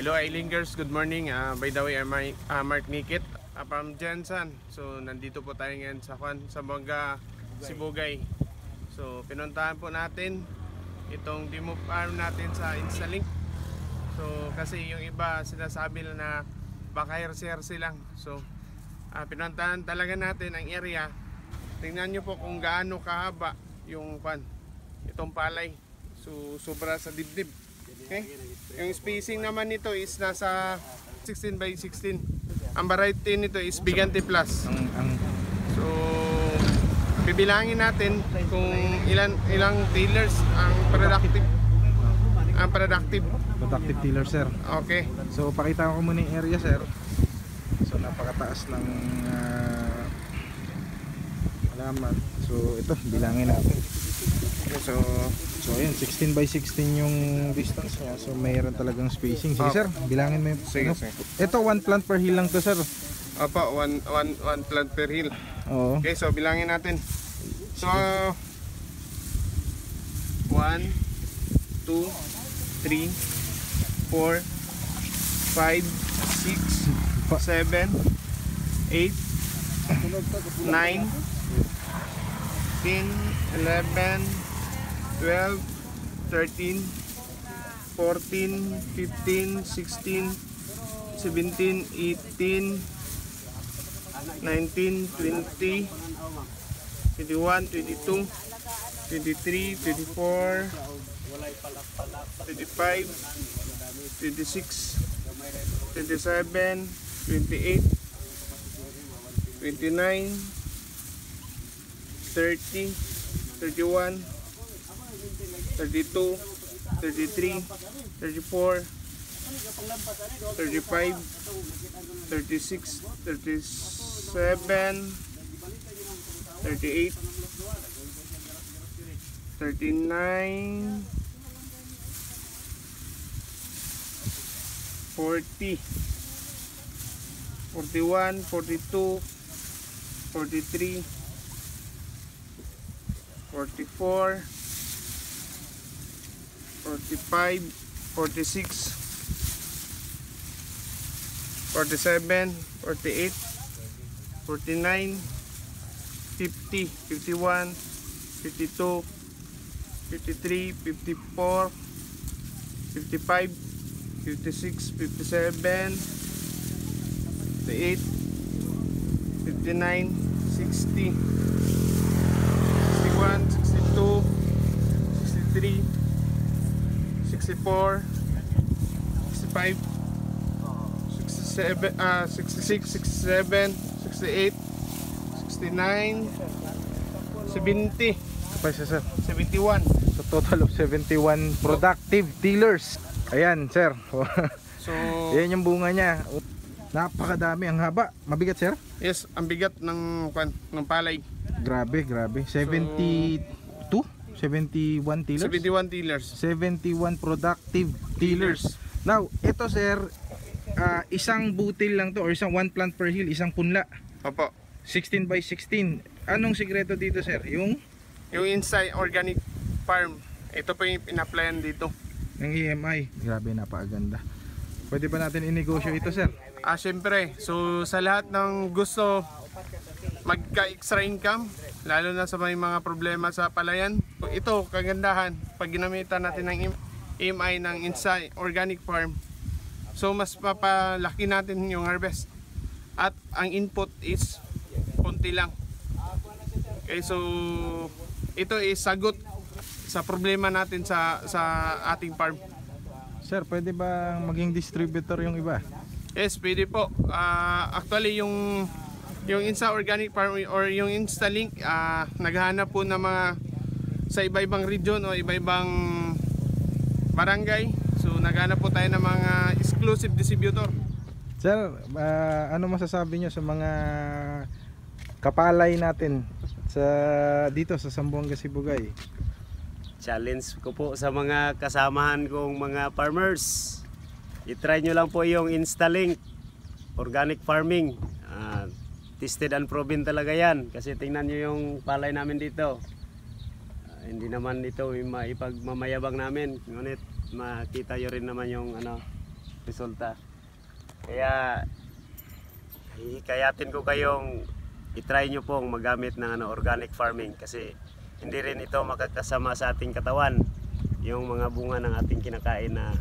Hello Eilingers, good morning. By the way, I'm Mark Nikit from Jensen. So nandito po tayo ngayon sa Zamboanga, Sibugay. So pinuntahan po natin itong demo farm natin sa Instalink. So kasi yung iba sinasabi na baka hersi lang. So pinuntahan talaga natin ang area. Tingnan nyo po kung gaano kahaba yung itong palay. So sobra sa dibdib. Okay? Yung spacing naman nito is nasa 16 by 16. Ang variety nito is Bigante Plus. So bibilangin natin kung ilang tailors ang productive tailor, sir. Okay. So pakita ko muna yung area, sir. So napakataas ng halaman. So ito, bilangin natin. So ayun, 16 by 16 yung distance niya. So mayroon talagang spacing. Sige, sir, bilangin mo yung Sige. Ito 1 plant per hill lang to, sir. Opo, one plant per hill. Oo. Okay, so bilangin natin. So 1 2 3 4 5 6 7 8 9 10 11 12, 13, 14, 15, 16, 17, 18, 19, 20, 21, 22, 23, 24, 25, 26, 27, 28, 29, 30, 31, 32, 33, 34, 35, 36, 37, 38, 39, 40, 41, 42, 43, 44, 45, 46, 47, 48, 49, 50, 51, 52, 53, 54, 55, 56, 57, 58, 59, 60, 61, 62, 63, 64, 65, 67, 66, 67, 68, 69, 70, Pa siya, sir. 71. So total of 71 productive tillers. Ayan, sir. So, Ayan yung bunga niya. Napakadami, ang haba. Mabigat, sir? yes, ang bigat ng palay. Grabe. 71 tillers? 71 tillers. 71 productive tillers. Now, ito, sir, isang butil lang to or isang 1 plant per hill, isang punla. Opo. 16 by 16. Anong sikreto dito, sir? Yung Inside Organic Farm. Ito po yung pina-applyan dito. ng EMI. Grabe, napakaganda. Pwede ba natin inegosyo ito, sir? Syempre, so sa lahat ng gusto magka-extra income, lalo na sa may mga problema sa palayan, ito kagandahan pag ginamitan natin ng EMI ng Inside Organic Farm. So mas mapalaki natin yung harvest. At ang input is konti lang. Okay, so ito is sagot sa problema natin sa ating farm. Sir, pwede ba maging distributor yung iba? Yes, pwede po. Actually yung Inside Organic Farm or yung Instalink, naghahanap po ng mga sa iba-ibang region o iba-ibang barangay. So naghahanap po tayo ng mga exclusive distributor. Sir, ano masasabi nyo sa mga kapalay natin dito sa Zamboanga, Sibugay? Challenge ko po sa mga kasamahan kong mga farmers. I-try nyo lang po yung Instalink Organic Farming. Tested and proven talaga yan. Kasi tingnan nyo yung palay namin dito. Hindi naman ito maipagmamayabang namin. Ngunit makita nyo rin naman yung resulta. Kaya hikayatin ko kayong itry nyo pong magamit ng organic farming kasi hindi rin ito makakasama sa ating katawan yung mga bunga ng ating kinakain na